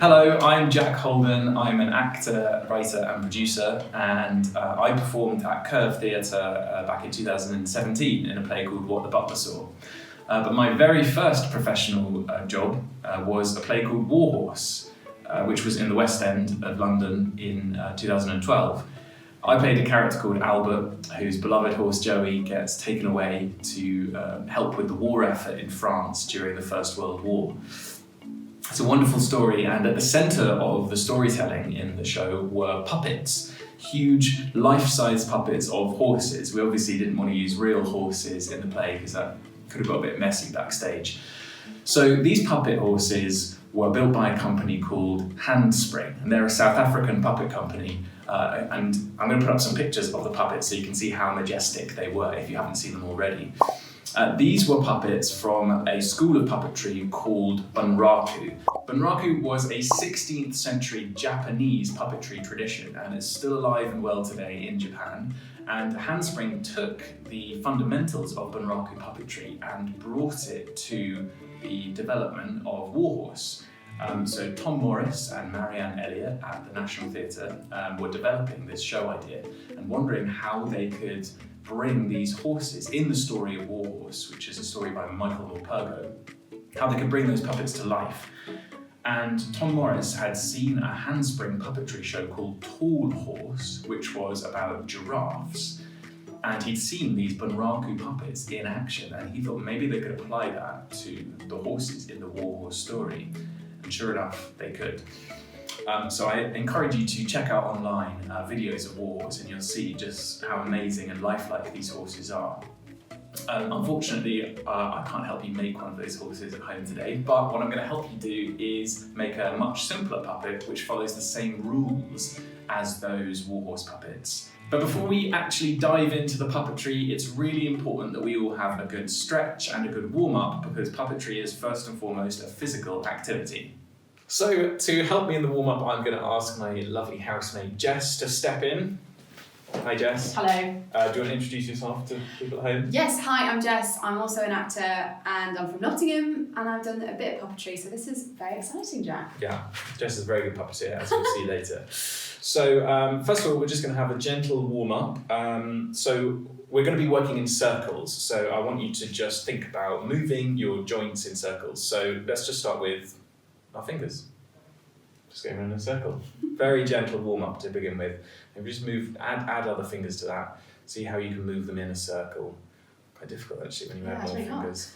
Hello, I'm Jack Holden. I'm an actor, writer and producer, and I performed at Curve Theatre back in 2017 in a play called What the Butler Saw. But my very first professional job was a play called Warhorse, which was in the West End of London in 2012. I played a character called Albert, whose beloved horse Joey gets taken away to help with the war effort in France during the First World War. It's a wonderful story, and at the centre of the storytelling in the show were puppets, huge life-size puppets of horses. We obviously didn't want to use real horses in the play because that could have got a bit messy backstage. So these puppet horses were built by a company called Handspring, and they're a South African puppet company. And I'm going to put up some pictures of the puppets so you can see how majestic they were if you haven't seen them already. These were puppets from a school of puppetry called Bunraku. Bunraku was a 16th century Japanese puppetry tradition and is still alive and well today in Japan. And Handspring took the fundamentals of Bunraku puppetry and brought it to the development of Warhorse. So Tom Morris and Marianne Elliott at the National Theatre were developing this show idea and wondering how they could bring these horses in the story of Warhorse, which is a story by Michael Morpurgo, how they could bring those puppets to life. And Tom Morris had seen a Handspring puppetry show called Tall Horse, which was about giraffes. And he'd seen these Bunraku puppets in action, and he thought maybe they could apply that to the horses in the Warhorse story. And sure enough, they could. So I encourage you to check out online videos of Warhorse, and you'll see just how amazing and lifelike these horses are. Unfortunately, I can't help you make one of those horses at home today, but what I'm going to help you do is make a much simpler puppet which follows the same rules as those Warhorse puppets. But before we actually dive into the puppetry, it's really important that we all have a good stretch and a good warm-up, because puppetry is first and foremost a physical activity. So to help me in the warm-up, I'm going to ask my lovely housemate Jess to step in. Hi Jess. Hello. Do you want to introduce yourself to people at home? Yes, hi, I'm Jess. I'm also an actor and I'm from Nottingham and I've done a bit of puppetry, so this is very exciting, Jack. Yeah, Jess is a very good puppeteer, as you'll see later. So first of all, we're just going to have a gentle warm-up. So we're going to be working in circles, so I want you to just think about moving your joints in circles. So let's just start with our fingers. Just going around in a circle. Very gentle warm-up to begin with. And just add other fingers to that. See how you can move them in a circle. Quite difficult actually when you add more fingers.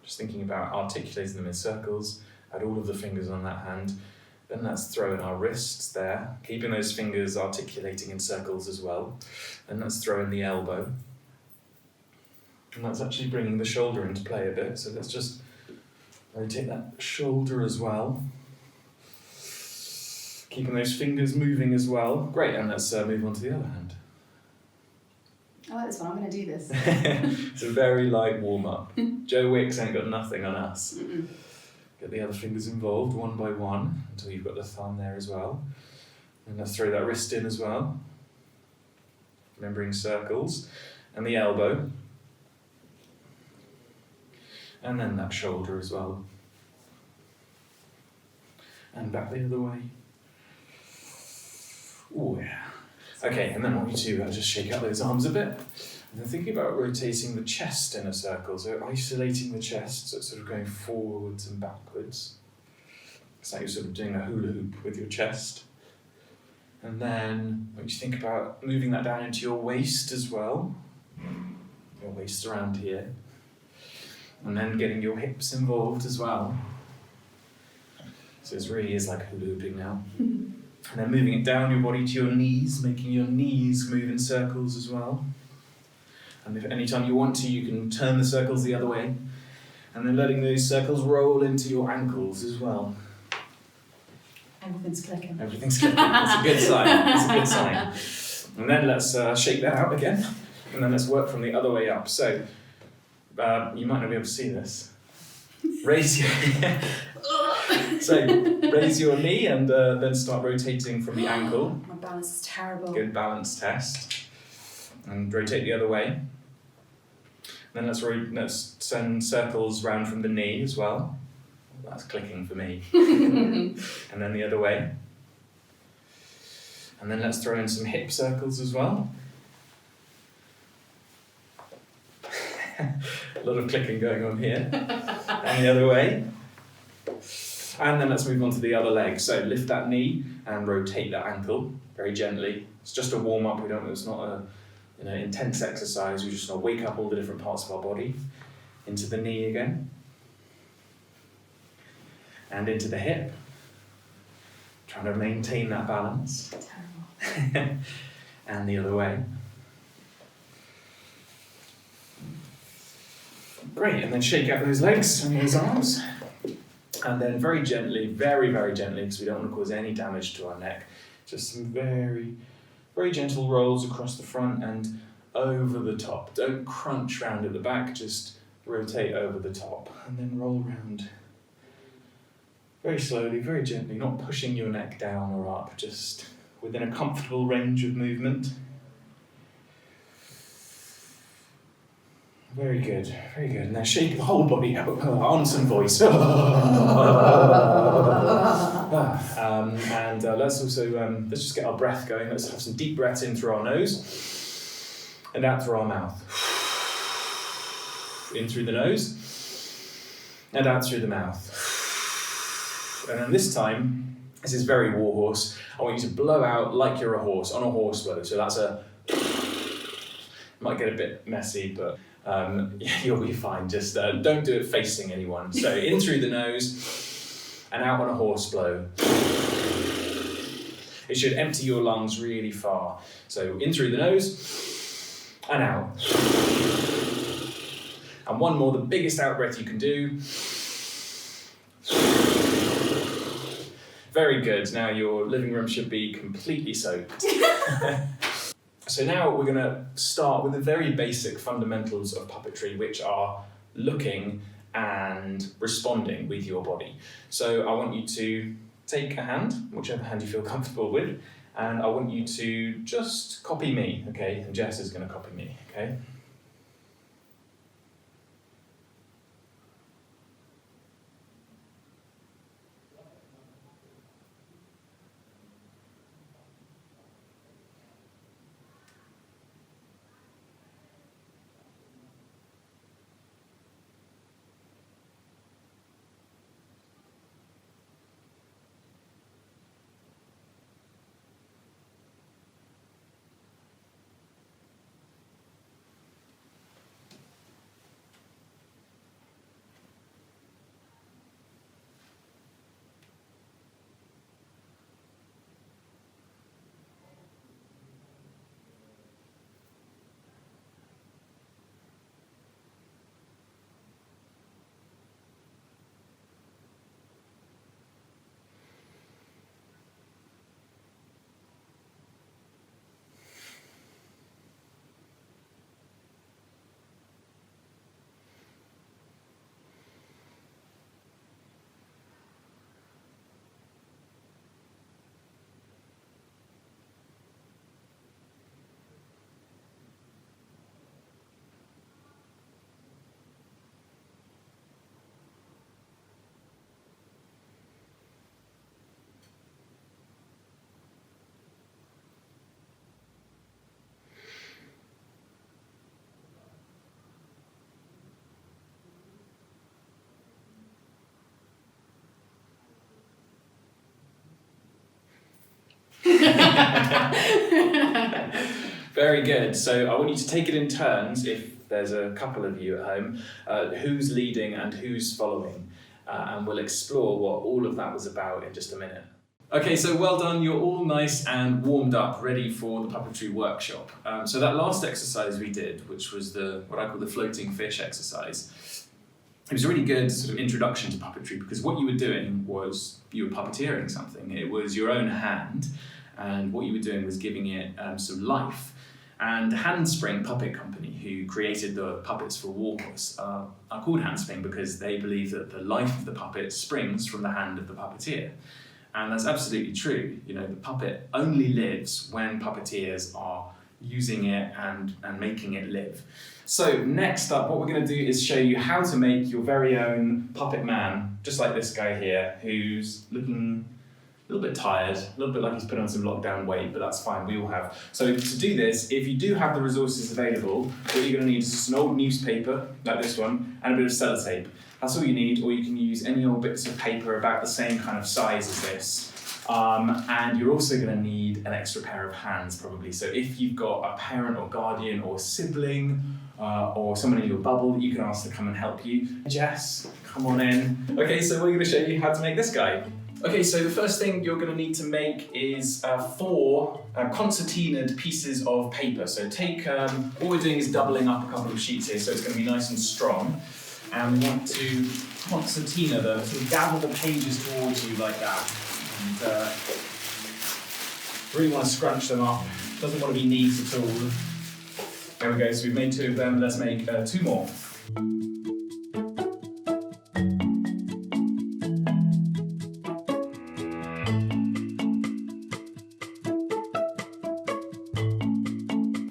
Just thinking about articulating them in circles. Add all of the fingers on that hand. Then let's throw in our wrists there, keeping those fingers articulating in circles as well. Then let's throw in the elbow. And that's actually bringing the shoulder into play a bit. So let's just rotate that shoulder as well. Keeping those fingers moving as well. Great, and let's move on to the other hand. I like this one, I'm going to do this. It's a very light warm-up. Joe Wicks ain't got nothing on us. Mm-mm. Get the other fingers involved one by one until you've got the thumb there as well. And let's throw that wrist in as well. Remembering circles. And the elbow. And then that shoulder as well. And back the other way. Oh yeah. Okay, and then what you do, just shake out those arms a bit. And then thinking about rotating the chest in a circle, so isolating the chest, so it's sort of going forwards and backwards. It's like you're sort of doing a hula hoop with your chest. And then what you think about moving that down into your waist as well. Your waist around here. And then getting your hips involved as well. So it really is like hula hooping now. And then moving it down your body to your knees, making your knees move in circles as well. And if anytime you want to, you can turn the circles the other way. And then letting those circles roll into your ankles as well. Everything's clicking. Everything's clicking. That's a good sign. That's a good sign. And then let's shake that out again. And then let's work from the other way up. So you might not be able to see this. Raise your knee and then start rotating from the ankle. My balance is terrible. Good balance test. And rotate the other way. Then let's send circles round from the knee as well. That's clicking for me. And then the other way. And then let's throw in some hip circles as well. A lot of clicking going on here. And the other way. And then let's move on to the other leg. So lift that knee and rotate that ankle very gently. It's just a warm up. It's not a intense exercise. We just want to wake up all the different parts of our body. Into the knee again. And into the hip. Trying to maintain that balance. Terrible. And the other way. Great, and then shake out those legs and those arms. And then very gently, very, very gently, because we don't want to cause any damage to our neck, just some very, very gentle rolls across the front and over the top. Don't crunch round at the back, just rotate over the top and then roll round. Very slowly, very gently, not pushing your neck down or up, just within a comfortable range of movement. Very good, very good. And then shake the whole body out, arms and voice. And let's also, let's just get our breath going. Let's have some deep breaths in through our nose and out through our mouth. In through the nose and out through the mouth. And then this time, this is very warhorse. I want you to blow out like you're a horse, on a horse blow. So that's a, might get a bit messy, but you'll be fine. Just don't do it facing anyone. So in through the nose and out on a horse blow. It should empty your lungs really far. So in through the nose and out. And one more, the biggest out breath you can do. Very good. Now your living room should be completely soaked. So now we're going to start with the very basic fundamentals of puppetry, which are looking and responding with your body. So I want you to take a hand, whichever hand you feel comfortable with, and I want you to just copy me, okay? And Jess is going to copy me, okay? Very good. So I want you to take it in turns, if there's a couple of you at home, who's leading and who's following. And we'll explore what all of that was about in just a minute. Okay, so well done. You're all nice and warmed up, ready for the puppetry workshop. So that last exercise we did, which was what I call the floating fish exercise, it was a really good sort of introduction to puppetry, because what you were doing was you were puppeteering something. It was your own hand, and what you were doing was giving it some life. And Handspring Puppet Company, who created the puppets for Warhorse, are called Handspring because they believe that the life of the puppet springs from the hand of the puppeteer. And that's absolutely true. You know, the puppet only lives when puppeteers are using it and making it live. So next up, what we're going to do is show you how to make your very own puppet man, just like this guy here, who's looking a little bit tired, a little bit like he's put on some lockdown weight, but that's fine, we all have. So to do this, if you do have the resources available, what you're going to need is just an old newspaper, like this one, and a bit of sellotape. That's all you need, or you can use any old bits of paper about the same kind of size as this. And you're also going to need an extra pair of hands, probably. So if you've got a parent or guardian or sibling, or someone in your bubble that you can ask to come and help you. Jess, come on in. Okay, so we're going to show you how to make this guy. Okay, so the first thing you're going to need to make is 4 concertinaed pieces of paper. So take, what we're doing is doubling up a couple of sheets here, so it's going to be nice and strong. And we want to concertina them, so gather the pages towards you like that. And really want to scrunch them up. Doesn't want to be neat at all. There we go, so we've made 2 of them, let's make 2 more.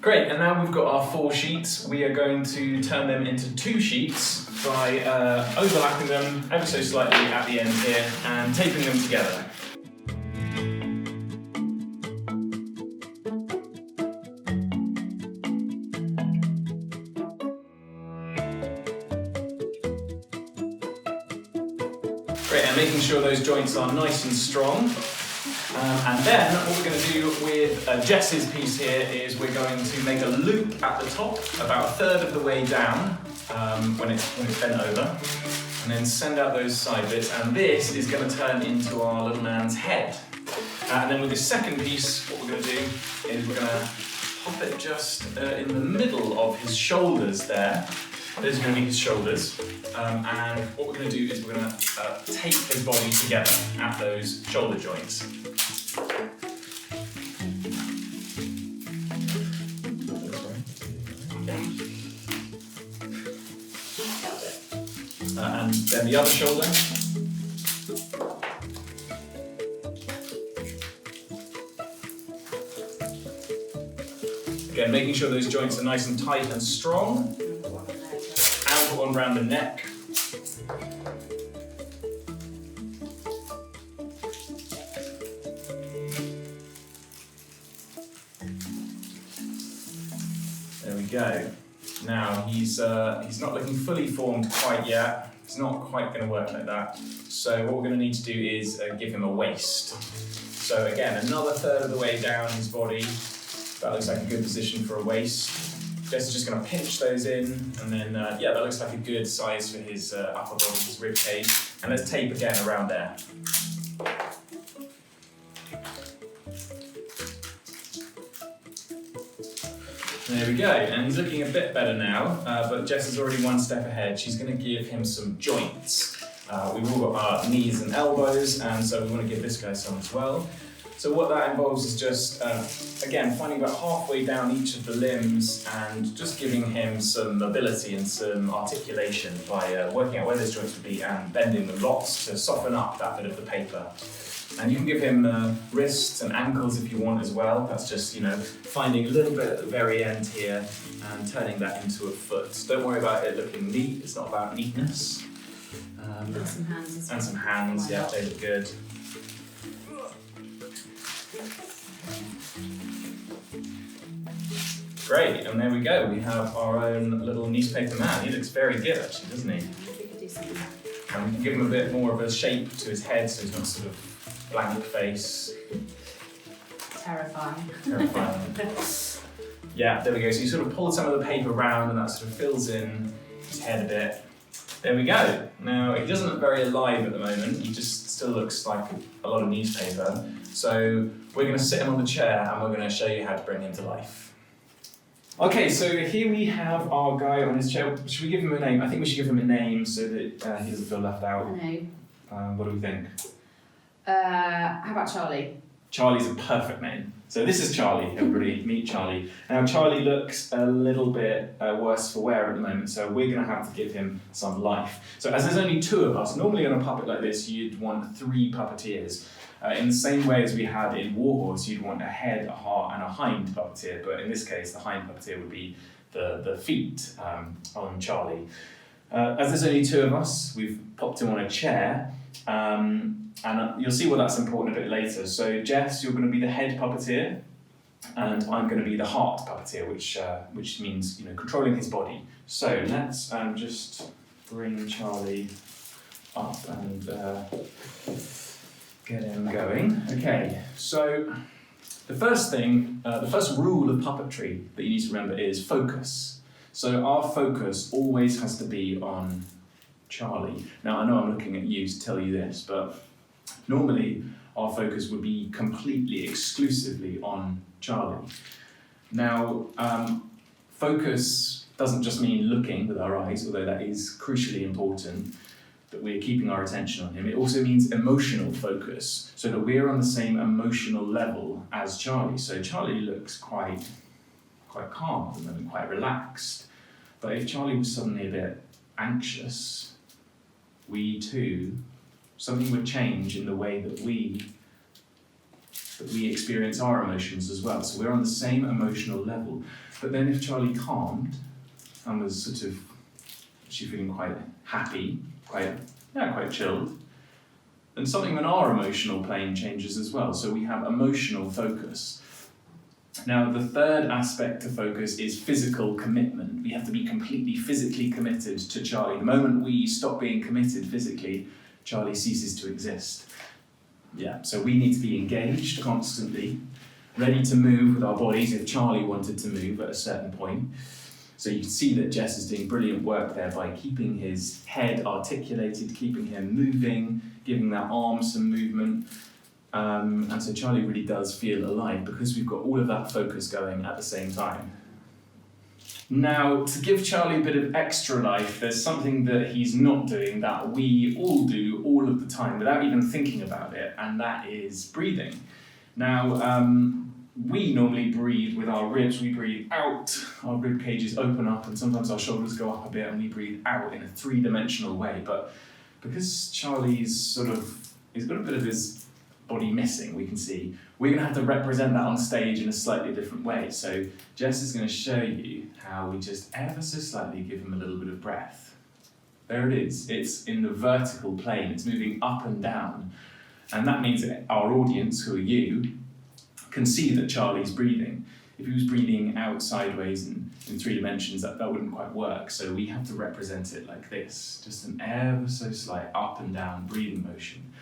Great, and now we've got our 4 sheets. We are going to turn them into 2 sheets by overlapping them ever so slightly at the end here and taping them together. Great, and making sure those joints are nice and strong. And then what we're going to do with Jess's piece here is we're going to make a loop at the top, about 1/3 of the way down when it's bent over, and then send out those side bits. And this is going to turn into our little man's head. And then with this second piece, what we're going to do is we're going to pop it just in the middle of his shoulders there. Those are going to be his shoulders, and what we're going to do is we're going to tape his body together at those shoulder joints. And then the other shoulder. Again, making sure those joints are nice and tight and strong. And put one around the neck. There we go. Now he's not looking fully formed quite yet. It's not quite going to work like that. So what we're going to need to do is give him a waist. So again, another 1/3 of the way down his body. That looks like a good position for a waist. Jess is just going to pinch those in, and then yeah, that looks like a good size for his upper body, his rib cage. And let's tape again around there. There we go, and he's looking a bit better now, but Jess is already 1 step ahead. She's going to give him some joints. We've all got our knees and elbows, and so we want to give this guy some as well. So what that involves is just, again, finding about halfway down each of the limbs and just giving him some mobility and some articulation by working out where those joints would be and bending them lots to soften up that bit of the paper. And you can give him wrists and ankles if you want as well. That's just, finding a little bit at the very end here and turning that into a foot. Don't worry about it looking neat, it's not about neatness. And some hands as well. And some hands, yeah, they look good. Great, and there we go. We have our own little newspaper man. He looks very good, actually, doesn't he? We could do something. And we can give him a bit more of a shape to his head, so he's not sort of blank face. Terrifying. Yeah, there we go. So you sort of pull some of the paper around, and that sort of fills in his head a bit. There we go. Now, he doesn't look very alive at the moment. He just still looks like a lot of newspaper. So we're going to sit him on the chair, and we're going to show you how to bring him to life. Okay, so here we have our guy on his chair. Should we give him a name? I think we should give him a name so that he doesn't feel left out. I know. What do we think? How about Charlie? Charlie's a perfect name. So this is Charlie, everybody, meet Charlie. Now Charlie looks a little bit worse for wear at the moment, so we're going to have to give him some life. So as there's only 2 of us, normally on a puppet like this you'd want 3 puppeteers. In the same way as we had in Warhorse, you'd want a head, a heart and a hind puppeteer, but in this case the hind puppeteer would be the feet on Charlie. As there's only 2 of us, we've popped him on a chair. And you'll see why that's important a bit later. So Jess, you're going to be the head puppeteer, and I'm going to be the heart puppeteer, which means controlling his body. So let's just bring Charlie up and get him going. Okay, so the first thing, the first rule of puppetry that you need to remember is focus. So our focus always has to be on Charlie. Now I know I'm looking at you to tell you this, but normally our focus would be completely, exclusively on Charlie. Now, focus doesn't just mean looking with our eyes, although that is crucially important, that we're keeping our attention on him. It also means emotional focus, so that we're on the same emotional level as Charlie. So Charlie looks quite calm at the moment, quite relaxed. But if Charlie was suddenly a bit anxious, we too, something would change in the way that we experience our emotions as well. So we're on the same emotional level. But then if Charlie calmed and was sort of actually feeling quite happy, quite chilled, then something on our emotional plane changes as well. So we have emotional focus. Now, the third aspect of focus is physical commitment. We have to be completely physically committed to Charlie. The moment we stop being committed physically, Charlie ceases to exist. Yeah, so we need to be engaged constantly, ready to move with our bodies if Charlie wanted to move at a certain point. So you can see that Jess is doing brilliant work there by keeping his head articulated, keeping him moving, giving that arm some movement. And so Charlie really does feel alive because we've got all of that focus going at the same time. Now, to give Charlie a bit of extra life, there's something that he's not doing that we all do all of the time without even thinking about it, and that is breathing. Now, we normally breathe with our ribs. We breathe out, our rib cages open up, and sometimes our shoulders go up a bit, and we breathe out in a 3-dimensional way. But because Charlie's he's got a bit of his body missing, we can see, we're going to have to represent that on stage in a slightly different way. So Jess is going to show you how we just ever so slightly give him a little bit of breath. There it is. It's in the vertical plane. It's moving up and down. And that means that our audience, who are you, can see that Charlie's breathing. If he was breathing out sideways in 3 dimensions, that wouldn't quite work. So we have to represent it like this, just an ever so slight up and down breathing motion.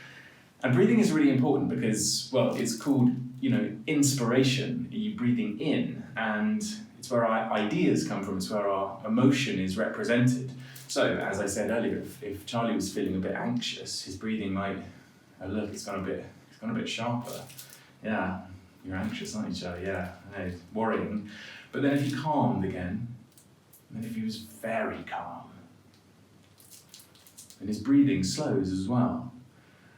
And breathing is really important because, well, it's called, inspiration. You're breathing in, and it's where our ideas come from. It's where our emotion is represented. So, as I said earlier, if Charlie was feeling a bit anxious, his breathing might, it's gone a bit sharper. Yeah, you're anxious, aren't you, Charlie? Yeah, I know, worrying. But then if he calmed again, and then if he was very calm, then his breathing slows as well.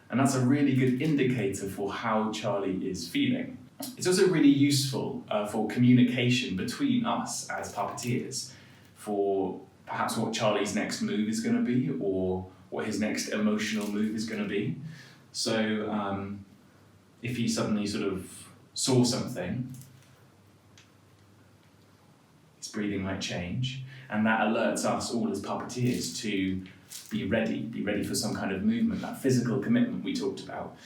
And that's a really good indicator for how Charlie is feeling. It's also really useful for communication between us as puppeteers, for perhaps what Charlie's next move is going to be, or what his next emotional move is going to be. So if he suddenly sort of saw something, his breathing might change, and that alerts us all as puppeteers to be ready for some kind of movement, that physical commitment we talked about.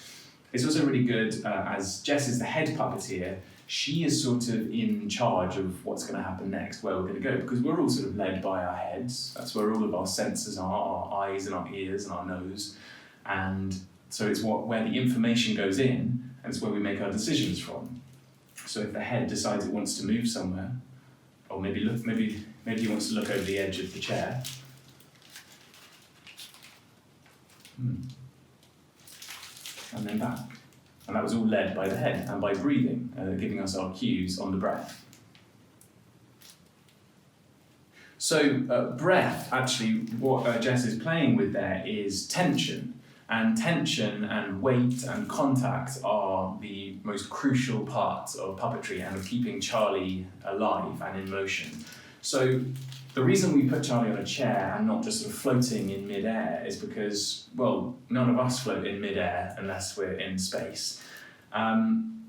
It's also really good, as Jess is the head puppeteer, she is sort of in charge of what's going to happen next, where we're going to go, because we're all sort of led by our heads. That's where all of our senses are, our eyes and our ears and our nose. And so it's where the information goes in, and it's where we make our decisions from. So if the head decides it wants to move somewhere, or maybe he wants to look over the edge of the chair, and then back. And that was all led by the head and by breathing, giving us our cues on the breath. So breath, actually, what Jess is playing with there is tension. And tension and weight and contact are the most crucial parts of puppetry and of keeping Charlie alive and in motion. So the reason we put Charlie on a chair and not just sort of floating in mid-air is because, well, none of us float in mid-air unless we're in space.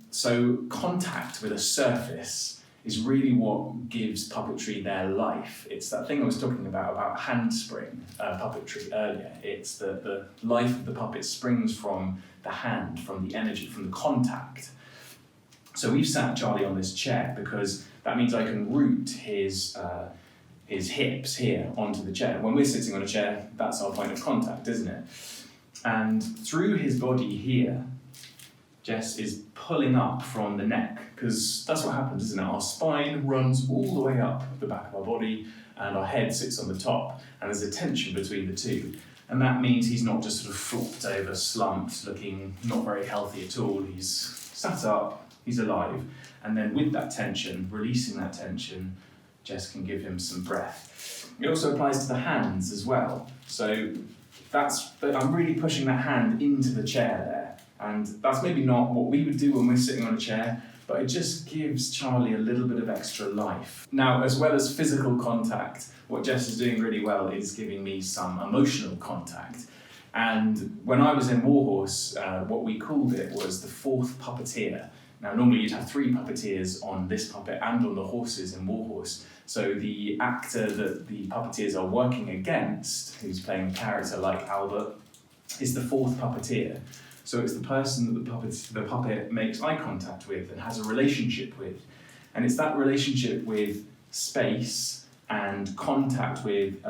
So contact with a surface is really what gives puppetry their life. It's that thing I was talking about handspring puppetry earlier. It's the life of the puppet springs from the hand, from the energy, from the contact. So we've sat Charlie on this chair because that means I can root his hips here onto the chair. When we're sitting on a chair, that's our point of contact, isn't it? And through his body here, Jess is pulling up from the neck, because that's what happens, isn't it? Our spine runs all the way up the back of our body, and our head sits on the top, and there's a tension between the two. And that means he's not just sort of flopped over, slumped, looking not very healthy at all. He's sat up, he's alive, and then with that tension, releasing that tension, Jess can give him some breath. It also applies to the hands as well. So I'm really pushing that hand into the chair there. And that's maybe not what we would do when we're sitting on a chair, but it just gives Charlie a little bit of extra life. Now, as well as physical contact, what Jess is doing really well is giving me some emotional contact. And when I was in Warhorse, what we called it was the fourth puppeteer. Now, normally you'd have 3 puppeteers on this puppet and on the horses in Warhorse. So the actor that the puppeteers are working against, who's playing a character like Albert, is the 4th puppeteer. So it's the person that the puppet makes eye contact with and has a relationship with. And it's that relationship with space and contact with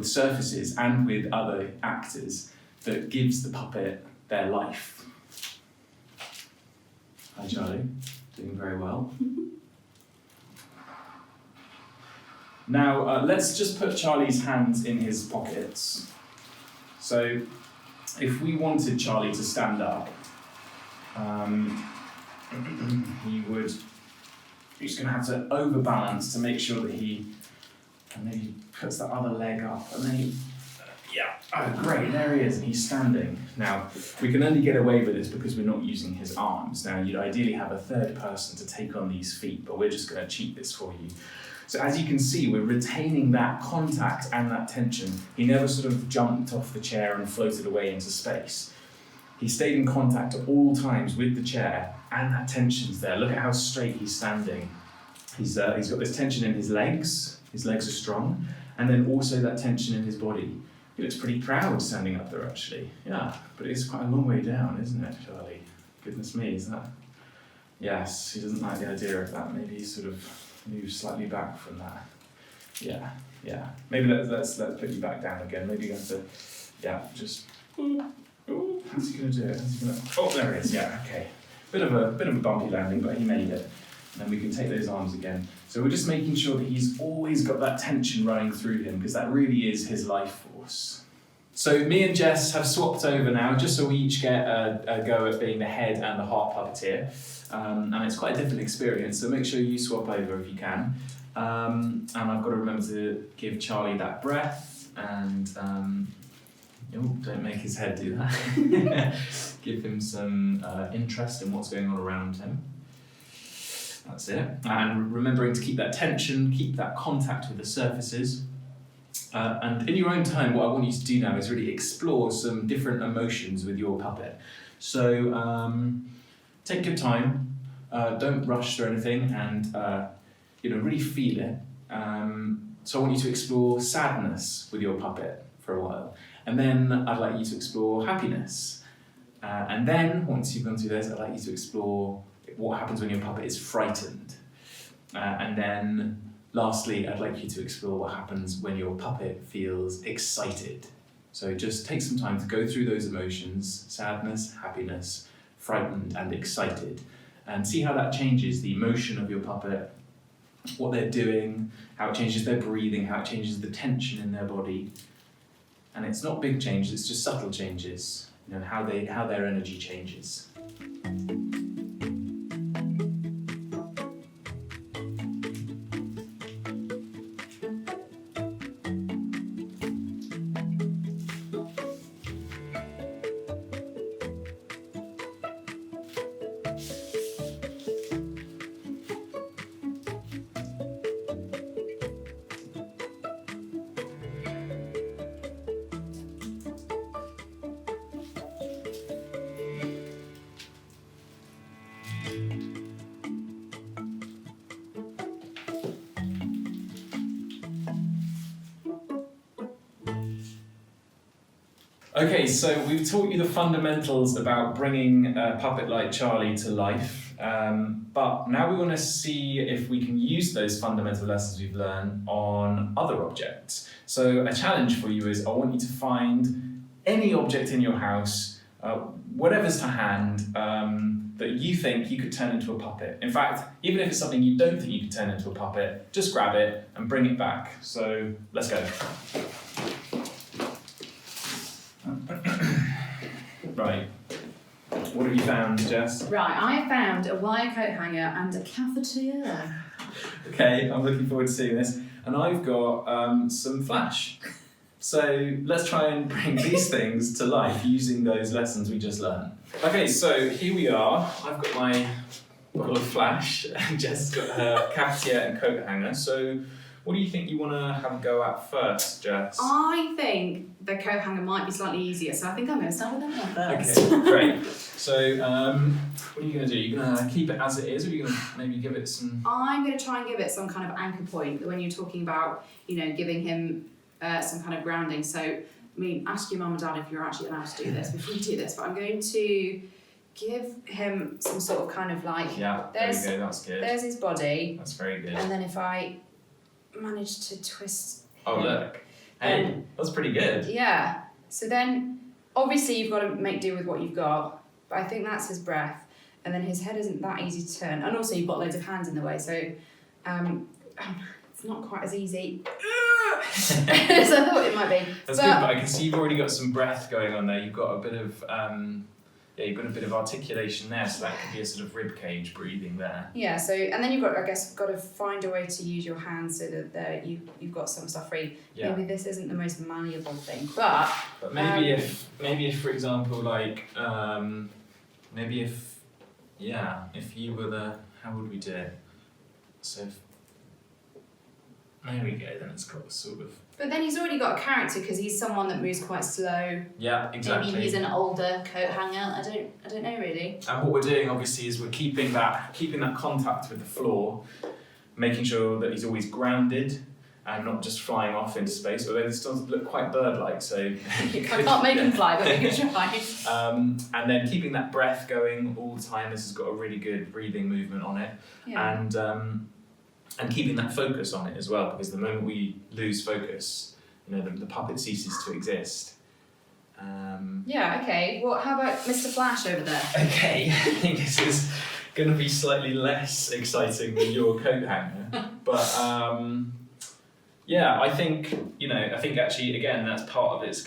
surfaces and with other actors that gives the puppet their life. Hi Charlie, doing very well. Now let's just put Charlie's hands in his pockets. So if we wanted Charlie to stand up, he's going to have to overbalance to make sure that and then he puts that other leg up, and then great, there he is, and he's standing. Now, we can only get away with this because we're not using his arms. Now, you'd ideally have a third person to take on these feet, but we're just going to cheat this for you. So as you can see, we're retaining that contact and that tension. He never sort of jumped off the chair and floated away into space. He stayed in contact at all times with the chair, and that tension's there. Look at how straight he's standing. He's got this tension in his legs are strong, and then also that tension in his body. He looks pretty proud standing up there, actually. Yeah, but it's quite a long way down, isn't it, Charlie? Goodness me, is that? Yes, he doesn't like the idea of that. Maybe he sort of move slightly back from that. Yeah. Maybe let's put you back down again. Maybe you have to, just. Ooh, how's he gonna do it? Oh, there he is. Yeah, okay. Bit of a bumpy landing, but he made it. And then we can take those arms again. So we're just making sure that he's always got that tension running through him, because that really is his life force. So me and Jess have swapped over now, just so we each get a go at being the head and the heart puppeteer. And it's quite a different experience, so make sure you swap over if you can. And I've got to remember to give Charlie that breath, and don't make his head do that. Give him some interest in what's going on around him. That's it. And remembering to keep that tension, keep that contact with the surfaces. And in your own time, what I want you to do now is really explore some different emotions with your puppet. So take your time, don't rush through anything, and really feel it. So I want you to explore sadness with your puppet for a while, and then I'd like you to explore happiness. And then once you've gone through this, I'd like you to explore what happens when your puppet is frightened. And then lastly, I'd like you to explore what happens when your puppet feels excited. So just take some time to go through those emotions: sadness, happiness, frightened, and excited, and see how that changes the emotion of your puppet, what they're doing, how it changes their breathing, how it changes the tension in their body. And it's not big changes, it's just subtle changes, how their energy changes. Okay, so we've taught you the fundamentals about bringing a puppet like Charlie to life, but now we want to see if we can use those fundamental lessons we've learned on other objects. So a challenge for you is I want you to find any object in your house, whatever's to hand, that you think you could turn into a puppet. In fact, even if it's something you don't think you could turn into a puppet, just grab it and bring it back. So let's go. Right. What have you found, Jess? Right, I found a wire coat hanger and a cafetiere. Okay, I'm looking forward to seeing this. And I've got some flash. So let's try and bring these things to life using those lessons we just learned. Okay, so here we are. I've got my bottle of flash and Jess has got her cafetiere and coat hanger. So what do you think you want to have a go at first, Jess? I think the coat hanger might be slightly easier, so I think I'm going to start with that one first. Okay, great. So what are you going to do? You're going to keep it as it is, or are you going to maybe give it some... I'm going to try and give it some kind of anchor point when you're talking about, giving him some kind of grounding. So, I mean, ask your mum and dad if you're actually allowed to do this before you do this, but I'm going to give him some sort of kind of like... Yeah, there you go, that's good. There's his body. That's very good. And then if I manage to twist... Oh, look. Hey, that's pretty good. Yeah. So then, obviously, you've got to make do with what you've got, but I think that's his breath. And then his head isn't that easy to turn. And also, you've got loads of hands in the way, so it's not quite as easy as I thought it might be. That's good, but I can see you've already got some breath going on there. You've got a bit of... you've got a bit of articulation there, so that could be a sort of rib cage breathing there. Yeah, so, and then you've got, I guess, got to find a way to use your hands so that you've got some stuff free. Yeah. Maybe this isn't the most malleable thing, but maybe if, for example, like, if you were the, how would we do it? So, there we go, then it's got a sort of... But then he's already got a character because he's someone that moves quite slow. Yeah, exactly. Maybe he's an older coat hanger. I don't know really. And what we're doing obviously is we're keeping that contact with the floor, making sure that he's always grounded and not just flying off into space. Although this does look quite bird-like, so I can't make him fly, but we can try. And then keeping that breath going all the time. This has got a really good breathing movement on it, and keeping that focus on it as well, because the moment we lose focus, the puppet ceases to exist. Yeah, okay. Well, how about Mr. Flash over there? Okay, I think this is going to be slightly less exciting than your coat hanger. But I think actually again that's part of his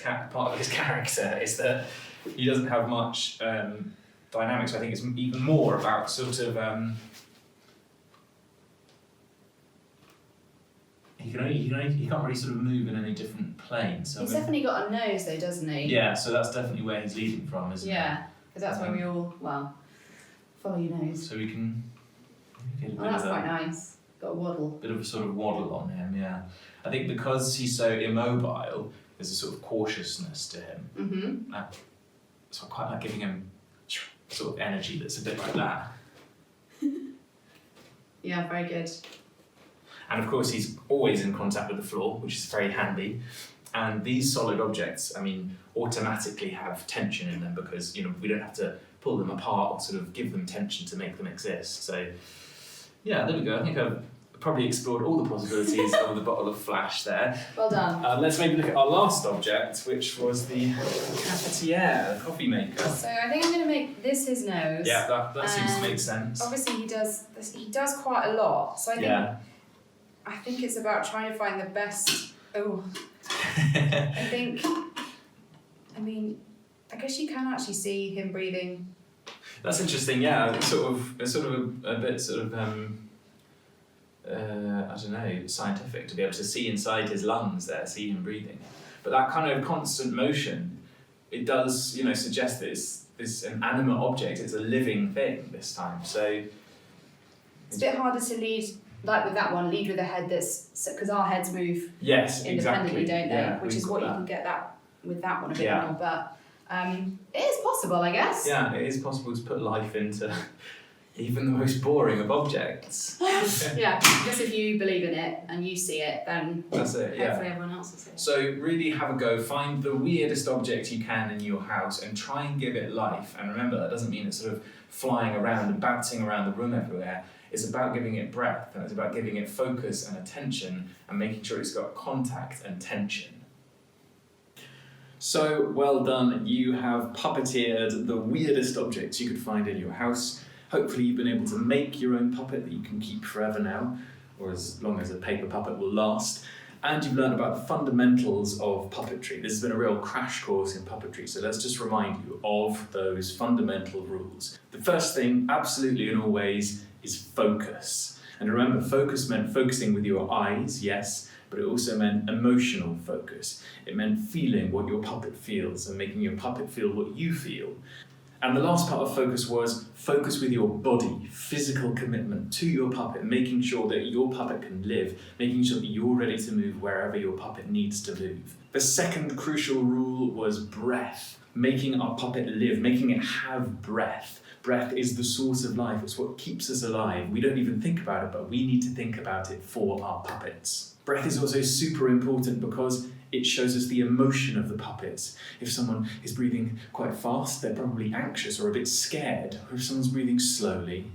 character is that he doesn't have much dynamics. I think it's even more about sort of. He can't really sort of move in any different plane. So he's definitely got a nose though, doesn't he? Yeah, so that's definitely where he's leading from, isn't it? Yeah, because that's where we all, follow your nose. So we can get a bit that's quite nice. Got a waddle. Bit of a sort of waddle on him, yeah. I think because he's so immobile, there's a sort of cautiousness to him. Mm-hmm. So I quite like giving him sort of energy that's a bit like that. Yeah, very good. And of course, he's always in contact with the floor, which is very handy. And these solid objects, automatically have tension in them because, we don't have to pull them apart or sort of give them tension to make them exist. So, yeah, there we go. I think I've probably explored all the possibilities of the bottle of flash there. Well done. Let's maybe look at our last object, which was the cafetiere, the coffee maker. So I think I'm going to make this his nose. Yeah, that seems to make sense. Obviously, he does quite a lot. So I think it's about trying to find the best. Oh, I guess you can actually see him breathing. That's interesting. Yeah, it's sort of a bit I don't know, scientific to be able to see inside his lungs there, see him breathing. But that kind of constant motion, it does, suggest that it's an animate object. It's a living thing this time. So it's a bit harder to lead. Like with that one, lead with a head because our heads move independently, don't they? Yeah, which is what you can get that with that one a bit more. But it is possible, I guess. Yeah, it is possible to put life into Even the most boring of objects. Yeah, because if you believe in it and you see it, then That's it, yeah. hopefully everyone else will see it. So really have a go, find the weirdest object you can in your house and try and give it life. And remember, that doesn't mean it's sort of flying around and bouncing around the room everywhere. It's about giving it breath, and it's about giving it focus and attention and making sure it's got contact and tension. So, well done. You have puppeteered the weirdest objects you could find in your house. Hopefully you've been able to make your own puppet that you can keep forever now, or as long as a paper puppet will last. And you've learned about the fundamentals of puppetry. This has been a real crash course in puppetry, so let's just remind you of those fundamental rules. The first thing, absolutely and always, is focus. And remember, focus meant focusing with your eyes, yes, but it also meant emotional focus. It meant feeling what your puppet feels and making your puppet feel what you feel. And the last part of focus was focus with your body, physical commitment to your puppet, making sure that your puppet can live, making sure that you're ready to move wherever your puppet needs to move. The second crucial rule was breath, making our puppet live, making it have breath. Breath is the source of life, it's what keeps us alive. We don't even think about it, but we need to think about it for our puppets. Breath is also super important because it shows us the emotion of the puppets. If someone is breathing quite fast, they're probably anxious or a bit scared. Or if someone's breathing slowly,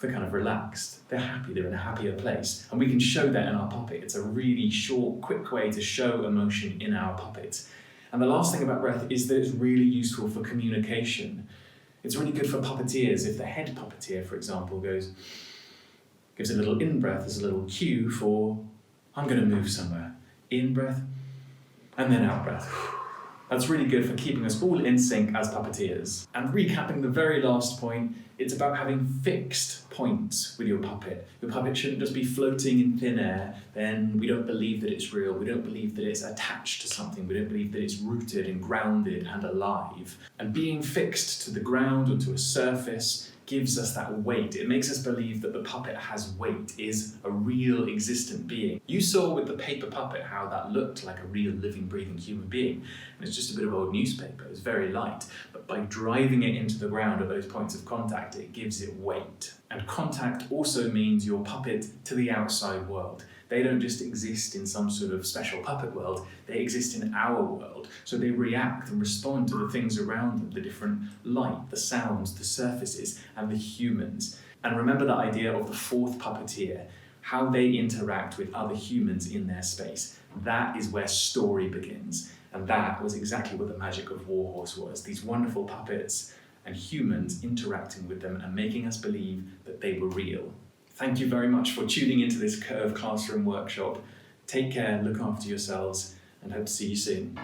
they're kind of relaxed. They're happy, they're in a happier place. And we can show that in our puppet. It's a really short, quick way to show emotion in our puppet. And the last thing about breath is that it's really useful for communication. It's really good for puppeteers. If the head puppeteer, for example, gives a little in-breath as a little cue for, I'm going to move somewhere. In-breath, and then out-breath. That's really good for keeping us all in sync as puppeteers. And recapping the very last point, it's about having fixed points with your puppet. Your puppet shouldn't just be floating in thin air, then we don't believe that it's real, we don't believe that it's attached to something, we don't believe that it's rooted and grounded and alive. And being fixed to the ground or to a surface gives us that weight. It makes us believe that the puppet has weight, is a real existent being. You saw with the paper puppet how that looked like a real living, breathing human being. And it's just a bit of old newspaper, it's very light. But by driving it into the ground at those points of contact, it gives it weight. And contact also means your puppet to the outside world. They don't just exist in some sort of special puppet world, they exist in our world. So they react and respond to the things around them, the different light, the sounds, the surfaces, and the humans. And remember that idea of the fourth puppeteer, how they interact with other humans in their space. That is where story begins. And that was exactly what the magic of Warhorse was. These wonderful puppets and humans interacting with them and making us believe that they were real. Thank you very much for tuning into this Curve Classroom workshop. Take care, look after yourselves, and hope to see you soon.